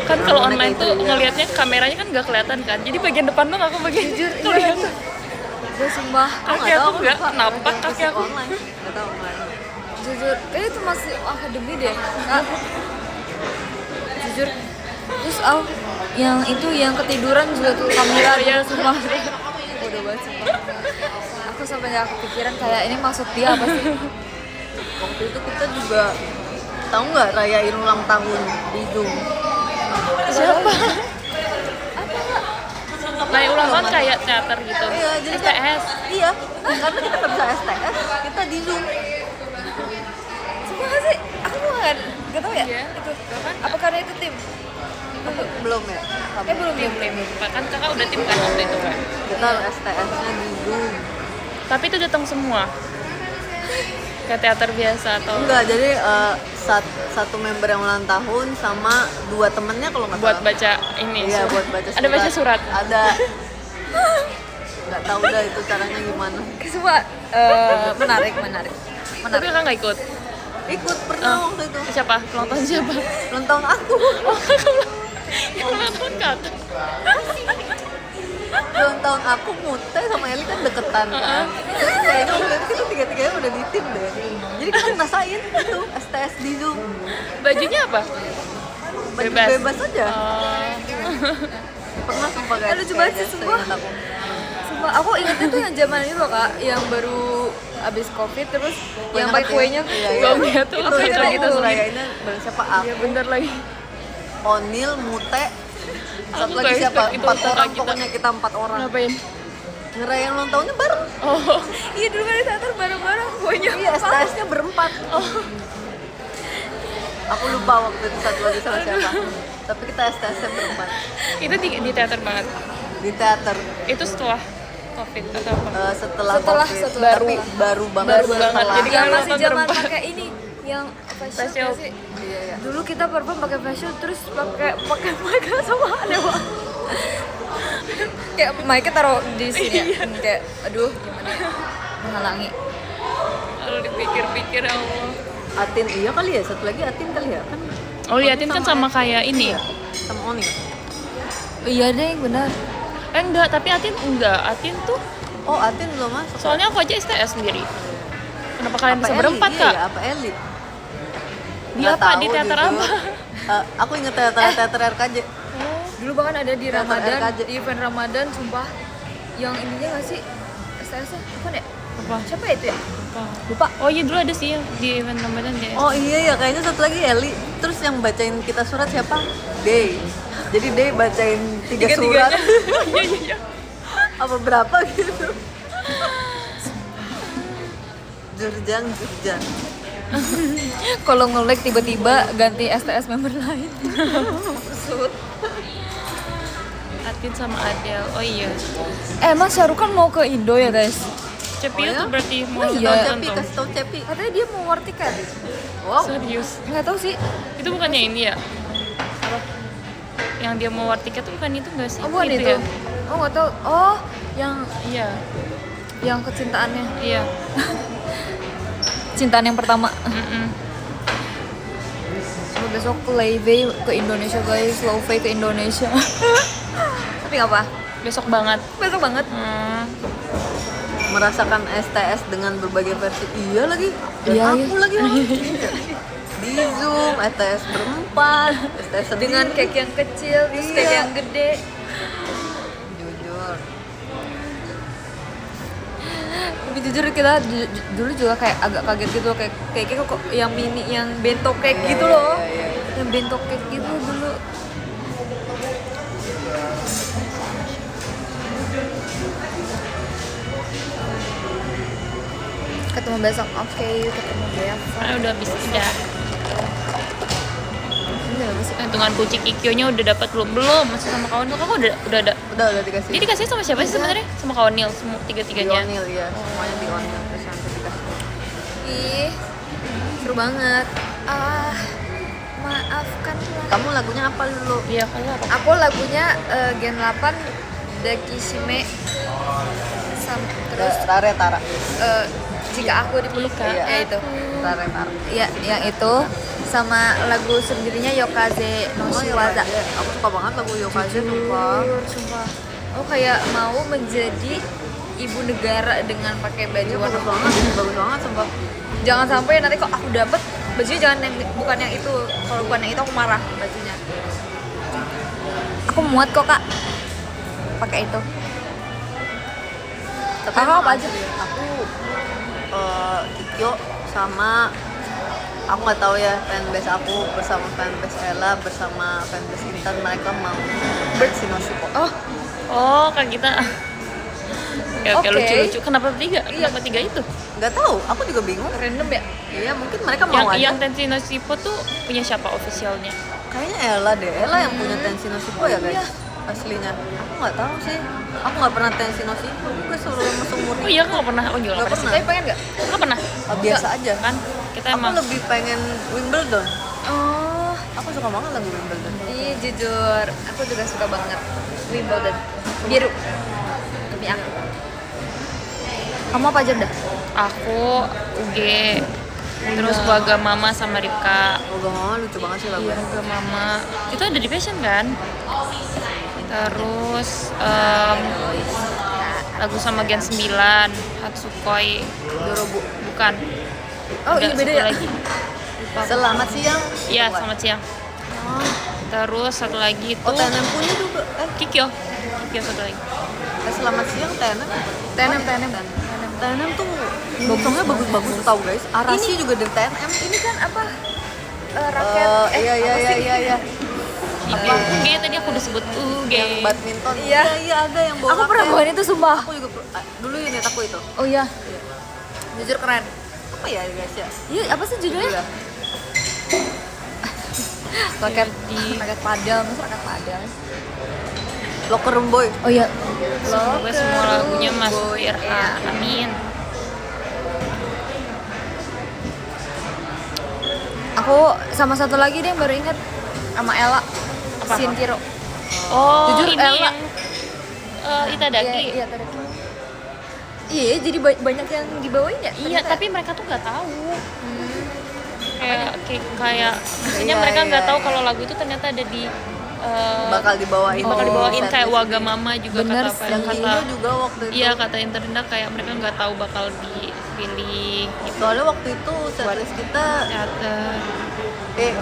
kan kalau online tuh ngelihatnya kameranya kan nggak kelihatan kan. Jadi bagian depan dong aku bagian kelihatan. Gue sumpah Kaki aku nggak napak kaki aku. Online. Nggak tahu online. jujur itu masih akademi deh Kak. Jujur terus yang itu yang ketiduran juga tuh Kamila Iya, sumpah bodoh banget sumpah. Aku sampai nggak kepikiran kayak ini maksud dia apa sih. Waktu itu kita juga tahu nggak rayain ulang tahun di Zoom. Siapa? Nah, ulang tahun kayak teater gitu. Iya, jadi STS. Iya, karena kita nggak bisa STS, kita di Zoom. Sumpah nggak sih aku nggak tahu ya Iya. itu apa karena itu tim Belum ya? belum Tim. Kan kakak udah tim kan waktu itu kan. Kita STS-nya di Zoom. Tapi itu datang semua. Kayak teater biasa atau Enggak, jadi satu member yang ulang tahun sama dua temennya kalau nggak buat salah. baca ini. Iya, surat. buat baca surat. Ada baca surat. Ada. Nggak tahu dah itu caranya gimana. semua menarik Tapi kakak nggak ikut. Ikut pernah waktu itu. Siapa? Ulang tahun siapa? Ulang tahun aku. Yang ulang tahun kakak. Ulang tahun aku Mute sama Eli kan deketan kan. Terus kayaknya waktu itu kita tiga-tiganya udah di tim deh. Jadi kita ngerasain itu STS di Zoom. Bajunya apa? Baju Bebas. bebas aja. Pernah sumpah guys. Lucu banget sih, kayaknya, sumpah. seingat aku. Sumpah, aku ingetnya tuh yang zaman itu loh Kak, yang baru abis covid terus yang Banyak pakai kuenya. Iya. Gaungnya tuh Itu apa kita gitu gitu rayainnya bareng siapa? Aku, Iya bener lagi. Onil, Mute, satu Aku lagi nggak siapa? expect itu 4 kakak orang, kita. pokoknya kita 4 orang. Ngapain? Ngerayain ulang tahunnya bareng. Oh. Iya dulu kan di teater bareng-bareng kuenya. Iya, STS-nya berempat. Aku lupa waktu itu satu lagi sama siapa. Tapi kita STS-nya berempat Itu di teater banget. di teater. Itu setelah Covid atau apa? Setelah Setelah- COVID. setelah. Tapi baru banget. Baru banget. setelah. Jadi Yang kan masih nonton zaman berempat. pakai ini yang face Face shield shield. sih. Iya, iya. Dulu kita perform pakai face shield terus pakai mic sama Dewa. Kayak mic taruh di sini ya. Kayak aduh gimana ya menghalangi. Kalau dipikir-pikir ya Allah. Atin iya kali ya, satu lagi Atin kali ya kan. Oh liatin kan sama kayak ini. Iya, sama Oni. Iya deh benar. Enggak, tapi Atin enggak. Atin tuh Oh, Atin belum masuk. soalnya aku aja STS sendiri. Kenapa kalian bisa Eli? berempat, Iya, Kak? ya, apa Eli? Di Nggak apa? tahu Di teater jujur. apa? Aku inget teater RKJ. Dulu bahkan ada di Teater Ramadan, RKJ. di event Ramadan sumpah yang ininya nggak sih STS-nya apa ya? Apa? Siapa ya itu ya? Apa? Lupa. Oh iya dulu ada sih yang di event Ramadan ya. Oh iya ya, kayaknya satu lagi Eli. Terus yang bacain kita surat siapa? Day. Jadi Day bacain 3 surat. Iya iya iya. Apa berapa gitu. Jurjang. Kalau nge-lag tiba-tiba ganti STS member lain. Atin sama Adele. Oh iya. Mas Syarukan mau ke Indo ya guys? Cepi Oh ya? tuh berarti mau Oh Kasih iya. tau nonton Cepi, tuh. kasih tau Cepi. Katanya dia mau war tiket. Wow. Serius. Nggak tahu sih. Itu bukannya ini ya? Yang dia mau war tiket tuh bukan itu nggak sih? Oh bukan itu. ya? Oh nggak tahu. Oh yang Iya. kecintaannya. Iya. Cintaan yang pertama. Mm-mm. Cuma besok Leivey ke Indonesia guys, Lovey ke Indonesia. Tapi nggak apa. Besok banget. Besok banget. Hmm. merasakan STS dengan berbagai versi. Iya lagi. Dan Iya, aku lagi. Di Zoom, STS berempat, STS sendiri. Dengan cake yang kecil, terus Iya. cake yang gede. Jujur. Tapi jujur kita dulu juga kayak agak kaget gitu loh, kayak kok yang mini, yang bento cake Iya, gitu iya, loh. iya, iya. Yang bento cake gitu dulu. Ketemu besok, oke, ketemu besok. Karena udah habis udah. Ini apa sih? Hitungan kucing Ikyo-nya udah dapat belum? Masih sama kawan kamu udah ada. Udah dikasih. Jadi dikasih sama siapa sih sebenarnya? Sama kawan Nil, semua tiga-tiganya. Dionil ya, semuanya Dionil terus yang dikasih. Ih, seru banget. Maafkanlah. Kamu lagunya apa dulu? Iya, kalau apa? Aku lagunya Gen 8 Dakishime terus Rare Tara. jika aku dipeluk Jika ya itu. Rare Tara. Ya, yang itu sama lagu sendirinya Yokaze no Shiwaza. Aku suka banget lagu Yokaze sumpah. Sumpah. Aku kayak mau menjadi ibu negara dengan pakai baju Iya, warna bagus banget sumpah. Jangan sampai nanti kok aku dapet bajunya jangan yang bukan yang itu. Kalau bukan yang itu aku marah bajunya. Aku muat kok kak pakai itu. Tapi Kakak emang apa aja? asli, aku Kikyo sama aku nggak tahu ya fanbase aku bersama fanbase Ella bersama fanbase Intan mereka mau Shinoshiko. Oh, Kak kita. Oke, Oke. lucu-lucu. Kenapa tiga? Iya. Kenapa tiga itu? Nggak tahu, aku juga bingung. Random ya? Iya mungkin mereka mau aja. Yang Tenshin no Shippo tuh punya siapa officialnya? Kayaknya Ella deh, Ella yang punya Shinoshiko ya guys. Aslinya, aku nggak tahu sih. Aku nggak pernah Shinoshiko juga selama seumur Oh iya, aku nggak pernah. Oh juga Nggak nggak pernah. pernah. Tapi pengen nggak? sih. Nggak pernah. Biasa aja Kan kita Aku emang. lebih pengen Wimbledon. Oh, Aku suka banget lagu Wimbledon. iya jujur, aku juga suka banget Wimbledon biru. Demi aku. Kamu apa aja udah? Aku UG. Terus Wagamama sama Ripka. Oh mama lucu banget sih lagunya. Wagamama itu ada di fashion kan? Terus lagu sama Gen 9 Hatsukoi Dorobu. bukan. Oh Ada iya beda satu ya? lagi. Selamat siang. Iya, selamat siang. Oh, Terus satu lagi itu oh TNM punya juga. Kikyo. Kikyo satu lagi. Selamat siang TNM. TNM. TNM tuh songnya bagus-bagus tau guys. Arashi juga dari TNM. Ini kan apa? Raket. Iya iya. UG. UG tadi aku udah sebut UG. Yang badminton. Iya. Iya ada yang bawa Aku pernah raket. bawain itu sumpah. Aku juga dulu unit aku itu. Oh iya. Jujur keren. Apa ya guys ya? Iya, apa sih judulnya? Iya. Raket raket padel, masa raket padel? Locker Room Boy. Oh iya. Semoga semua lagunya masuk Iya. IRH. Amin. Aku sama satu lagi deh yang baru ingat sama Ella. Apa? Shintiro. Oh, Jujur, ini Ella. yang Itadaki. Iya, tadi. Iya, jadi banyak yang dibawain ya? Iya, ternyata tapi mereka tuh nggak tahu. Hmm. Kayak maksudnya Iya, mereka nggak iya, tahu iya. kalau lagu itu ternyata ada di Bakal dibawain. bakal dibawain setlist kayak ini. Wagamama juga Bener kata apa Yang kata Indo juga waktu itu. iya kata internet kayak mereka nggak tahu bakal dipilih gitu. Soalnya waktu itu setlist kita Teater.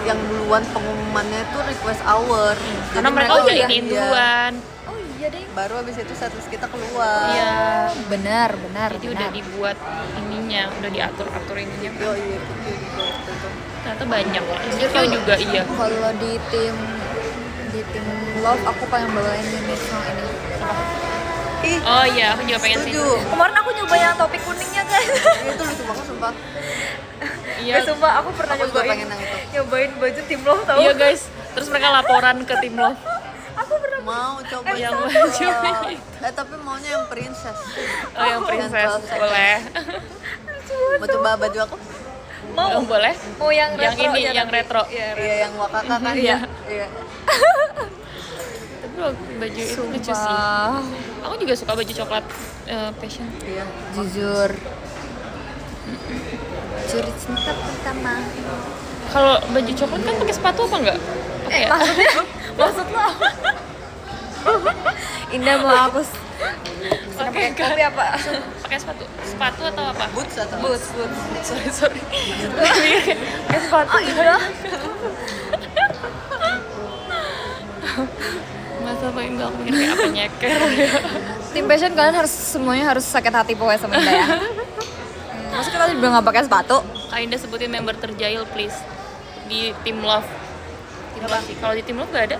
yang duluan pengumumannya itu request hour. Karena Jadi mereka udah iya, iniin iya. duluan. Oh iya deh. Baru habis itu setlist kita keluar. Iya. Benar. Jadi udah dibuat ininya, udah diatur-atur ininya. Yo iya gitu juga waktu itu. Ternyata banyak. Jadi Kyo juga iya. Kalau di tim Love aku pengen bawain unit song ini. Ih, Oh iya, aku juga pengen sih. setuju. Kemarin aku nyoba yang topik kuningnya kan. Itu lucu banget sumpah. Iya. Sumpah aku pernah Aku juga nyobain pengen yang itu. nyobain baju tim Love tau. Iya guys. Terus mereka laporan ke tim Love. Aku pernah Mau coba Yang coba. baju Tapi maunya yang princess. Oh, yang princess boleh. Mau coba baju aku? Oh, boleh. mau yang Yang retro ini, ya, yang tapi. retro. Iya, Iya yang wakaka kan. Iya. Iya. Tapi baju itu lucu sih. Sumpah. Aku juga suka baju coklat fashion. Iya. Jujur. Curi cinta pertama. Kalau baju coklat kan pakai sepatu apa enggak? Pakai ya? Maksudnya? Maksud lo apa? Indah mau hapus pakai kopi apa? Pakai sepatu atau apa? Boots atau Boots. sorry pakai sepatu. Iya. Masa paling nggak punya kayak apa nyeker ya. Tim passion kalian harus semuanya harus sakit hati pokoknya sama Indah ya. Masa kita juga nggak pakai sepatu? Kak Indah sebutin member terjahil please di Team Love. Team Love sih. Kalau di Team Love nggak ada.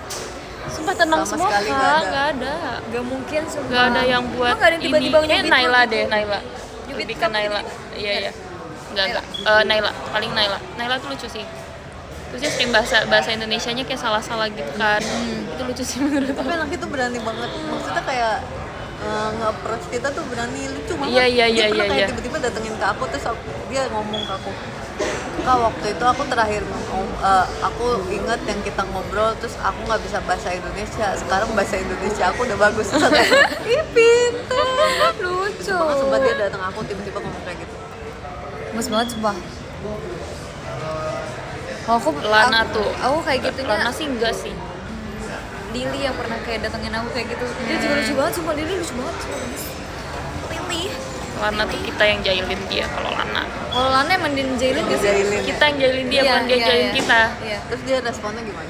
Sumpah tenang Sama semua sekali Kak, nggak ada. nggak ada. Gak mungkin sumpah. Nggak ada yang buat Emang nggak ada yang tiba-tiba ini. nyubit Naila gitu? deh, Naila. Nyubit Lebih ke cup Naila. gitu. Iya. Enggak. Naila, paling Naila. Naila tuh lucu sih. Terus dia stream bahasa Indonesianya kayak salah-salah gitu kan. Itu lucu sih menurut aku. tapi anak itu berani banget, maksudnya kayak nge-approach kita tuh berani, lucu banget. Iya, Dia pernah kayak iya. tiba-tiba datengin ke aku, terus dia ngomong ke aku, Kak, waktu itu aku terakhir aku inget yang kita ngobrol, terus aku nggak bisa bahasa Indonesia, sekarang bahasa Indonesia aku udah bagus. Terus aku, ih pintar, Lucu. banget. Sumpah dia datang aku tiba-tiba ngomong kayak gitu. Mas banget sumpah. Kalau Lana tuh. Aku kayak gitunya. Lana sih enggak sih. Lily yang pernah kayak datengin aku kayak gitu. Dia juga lucu banget, sumpah Lily lucu banget. Lily. Lana tuh kita yang jahilin dia kalau Lana. Kalau Lana emang jailin gak sih? Jahilin. Kita yang jahilin dia, bukan dia jahilin kita. Iya. Terus dia responnya gimana?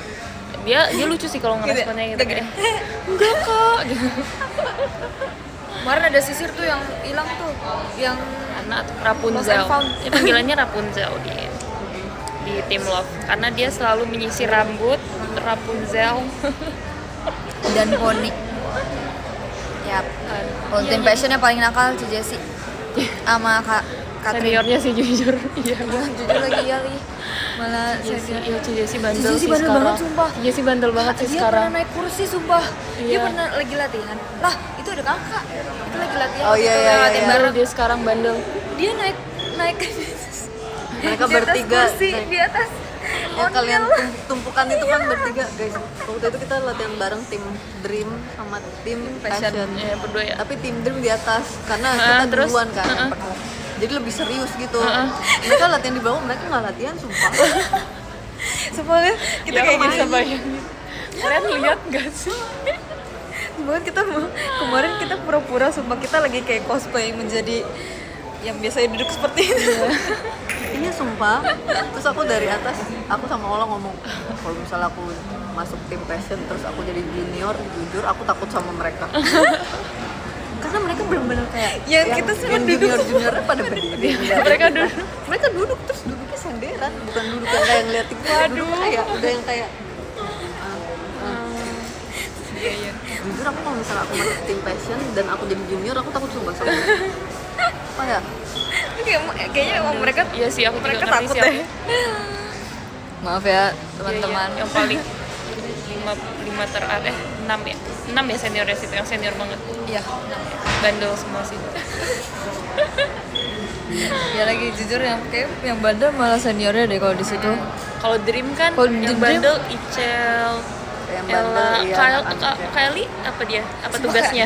Dia lucu sih kalau ngeresponnya gitu kayak enggak kak gitu. Kemarin ada sisir tuh yang hilang tuh, yang Anak Lost Rapunzel. and found. Dia panggilannya Rapunzel di Team Love karena dia selalu menyisir rambut Rapunzel. dan poni. Yap. Kalau tim passionnya paling nakal Ci Jessi sama Kak Katrin. Seniornya sih jujur. Iya. Jujur lagi ya Li. Malah senior. Iya, Jessi bandel Jessi sih bandel sekarang. banget, sumpah. Jessi bandel banget sih Dia sekarang. pernah naik kursi sumpah. Dia Iya. pernah lagi latihan. Lah, itu ada kakak. Itu lagi latihan. Oh, iya, Kita iya, latihan iya. bareng. Dia sekarang bandel. Dia naik Mereka di atas bertiga kursi, naik. di atas Ya kalian ondel. tumpukan itu kan bertiga guys. Waktu itu kita latihan bareng tim Dream sama tim Passion. Passion. Ya berdua ya. Tapi tim Dream di atas karena Ah, kita terus? duluan kan yang Ah. penuh. Jadi lebih serius gitu. Mereka latihan di bawah, mereka nggak latihan sumpah. Semuanya kita Ya, kayak aku gitu. bisa bayangin. Kalian lihat gak sih? Bahkan kita kemarin kita pura-pura sumpah kita lagi kayak cosplay menjadi yang biasanya duduk seperti itu. Iya sumpah. Terus aku dari atas, aku sama Ola ngomong, kalau misalnya aku masuk tim Passion terus aku jadi junior, jujur aku takut sama mereka. Karena mereka benar-benar kayak Yang kita semua yang duduk junior-juniornya pada berdiri. Mereka duduk. Mereka duduk terus duduknya senderan, bukan duduk yang kayak ngeliatin kita, duduk kayak udah yang kayak jujur aku kalau misalnya aku masuk tim Passion dan aku jadi junior, aku takut sumpah sama mereka. Apa ya? Kayaknya emang mereka Iya sih, aku juga mereka ngerti takut sih. deh. Maaf ya Teman-teman yang paling 6 ya? 6 ya seniornya situ, yang senior banget. Iya. Bandel semua sih. Ya lagi jujur yang kayak yang bandel malah seniornya deh kalau di situ. Kalau Dream kan Kalau yang Dream- bandel Ichel, Yang Ella, bandel, iya, Kylie apa dia? Apa tugasnya?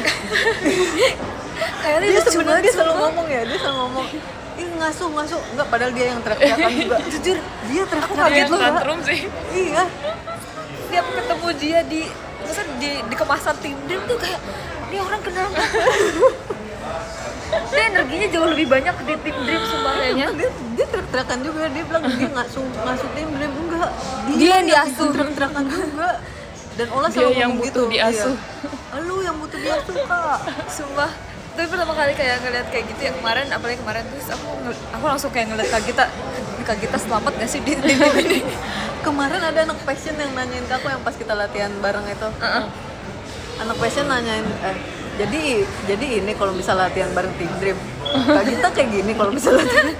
Kayaknya Dia sebenarnya dia selalu ngomong ya, dia selalu ngomong ih ngasuh, enggak padahal dia yang teriak-teriakan juga. Jujur, dia Dia teriak-teriakan juga. tantrum sih. Iya. Setiap ketemu dia maksudnya di kemasan tim Dream tuh kayak ini orang kenapa? Dia energinya jauh lebih banyak di tim Dream sumpah kayaknya. Dia teriak-teriakan juga, dia bilang dia ngasuh tim Dream enggak. Dia yang diasuh. Teriak-teriakan juga. Dan Ola Dia selalu yang ngomong butuh gitu. diasuh. Iya. Lu yang butuh diasuh, Kak. Sumpah. Tapi pertama kali kayak ngeliat kayak gitu ya kemarin, apalagi kemarin terus aku langsung kayak ngeliat Kak Gita selamat gak sih di tim ini? Kemarin ada anak Passion yang nanyain ke aku yang pas kita latihan bareng itu. Anak Passion nanyain, jadi ini kalau bisa latihan bareng tim Dream. Kak Gita kayak gini kalau bisa latihan.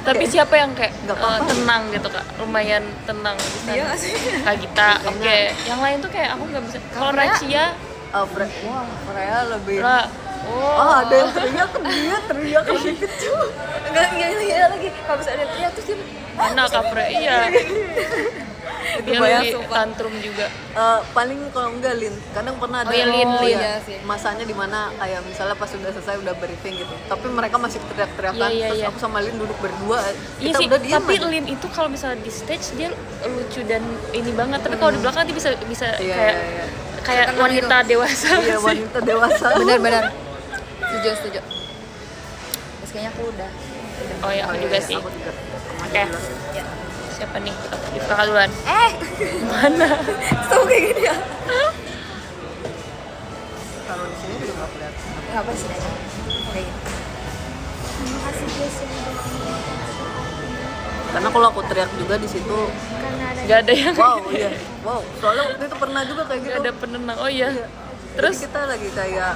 Tapi siapa yang kayak Nggak apa-apa. tenang gitu kak, lumayan tenang bisa. Dia nggak sih? Kak Gita, oke. Yang lain tuh kayak aku nggak bisa. Kalau Rachia, Wah, Freya lebih. lah, Ada yang teriak, dia teriak lebih kecil. Enggak lagi. Kalau bisa ada teriak terus dia mana Kak Fre? Iya. Dia bayang, lebih sumpah. tantrum juga. Paling kalau enggak Lin, kadang pernah ada Oh, iya, Lin, Lin. Iya sih. masanya dimana kayak misalnya pas udah selesai udah briefing gitu, tapi mereka masih teriak-teriakan, Iya, terus iya. aku sama Lin duduk berdua, Iya kita sih, udah diam tapi aja. Lin itu kalau misalnya di stage dia lucu dan ini banget. Tapi kalau di belakang dia bisa Iya, kayak iya, iya. kayak Terkenal wanita dewasa. Iya, wanita dewasa. Benar-benar. Setuju. Terus kayaknya aku udah. Oh ya, aku juga sih. Aku juga. Oke. Ya. Siapa nih? Kakak duluan. Mana? Tahu kayak gini ya? Kalau di sini juga nggak kelihatan. Nggak apa sih aja. Kayak gini. Terima kasih guys yang Karena kalau aku teriak juga di situ, karena ada Gak ada yang wow. Soalnya waktu itu pernah juga kayak gitu. gak ada penenang. Oh iya. Iya. Terus Jadi kita lagi kayak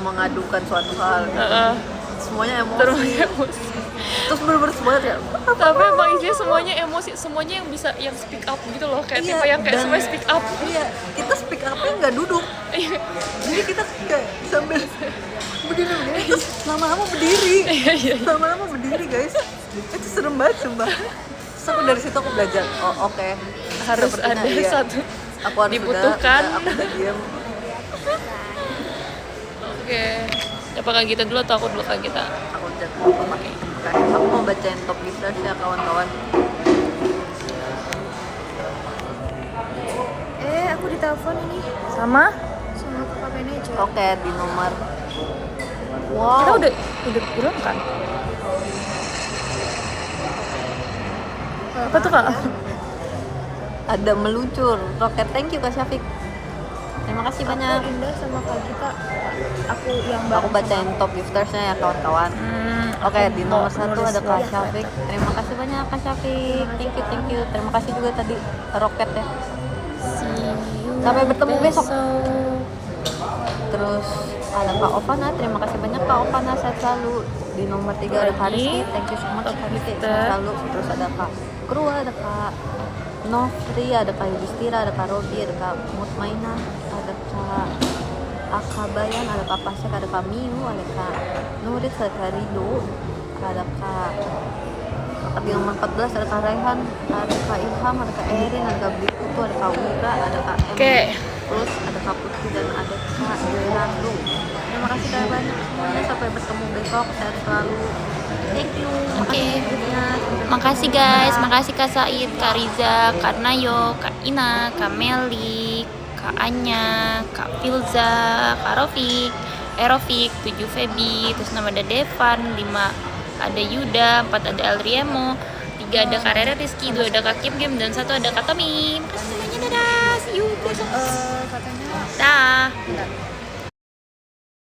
mengadukan suatu hal. Heeh. Semuanya emosi. Terus emosi. Terus bener-bener semuanya kayak Tapi emang isinya semuanya emosi, semuanya yang bisa yang speak up gitu loh, kayak Iya, tipe yang kayak dan- semuanya speak up. iya, kita speak up-nya nggak duduk. Iya. Jadi kita kayak sambil begini terus lama-lama berdiri. Iya. Lama-lama berdiri, guys. Itu serem banget sumpah. Terus aku dari situ aku belajar, oh oke. Harus Sepertinya, ada iya, satu aku harus dibutuhkan. aku udah diam. Oke. Apa Kak Gita dulu atau aku dulu Kak Gita? Aku udah aku pakai. Aku mau bacain top gifters ya kawan-kawan. aku ditelepon ini Sama? sama kakak manajer. Oke, di nomor Kita udah bilang kan? Apa tuh Kak? ada meluncur roket. Thank you Kak Syafiq. Terima kasih banyak. Aku Dinda sama Kak Gita. Aku yang Aku bacain top giftersnya ya kawan-kawan. Oke, di nomor 1 ada Kak Syafiq. Terima kasih banyak Kak Syafiq. Thank you. Terima kasih juga tadi roket ya. Sampai bertemu besok. Terus ada Kak Ovana. Terima kasih banyak Kak Ovana, sehat selalu. Di nomor 3 ada Kak Rizky. Thank you so much Kak Rizky, sehat selalu. Terus ada Kak Krua, ada Kak Novri, ada Kak Yudhistira, ada Kak Robi, ada Kak Mutmainah, ada Kak Akabayan, ada Kak Pasek, ada Kak Miu, ada Kak Nurit, ada Kak Rido, ada Kak di nomor 14 ada Kak Raihan, ada Kak Ilham, ada Kak Erin, ada Kak Blikutu, ada Kak Wira, ada Kak Em, Oke. terus ada Kak Putri dan ada Kak Joyrando. Terima kasih kalian banyak semuanya, sampai bertemu besok, sehat selalu. Thank you. Makasih grupnya. Makasih guys, makasih Kak Said, Kak Riza, Kak Nayo, Kak Ina, Kak Meli, Kak Anya, Kak Filza, Kak Rofik, Erofik, 7 Feby, terus nama ada Devan, 5 ada Yuda, 4 ada Alriemo, 3 ada Kak Rere Rizky, 2 ada Kak Kim Kim, dan 1 ada Kak Tommy. Makasih semuanya, dadah, see you besok. Katanya Dah. bentar.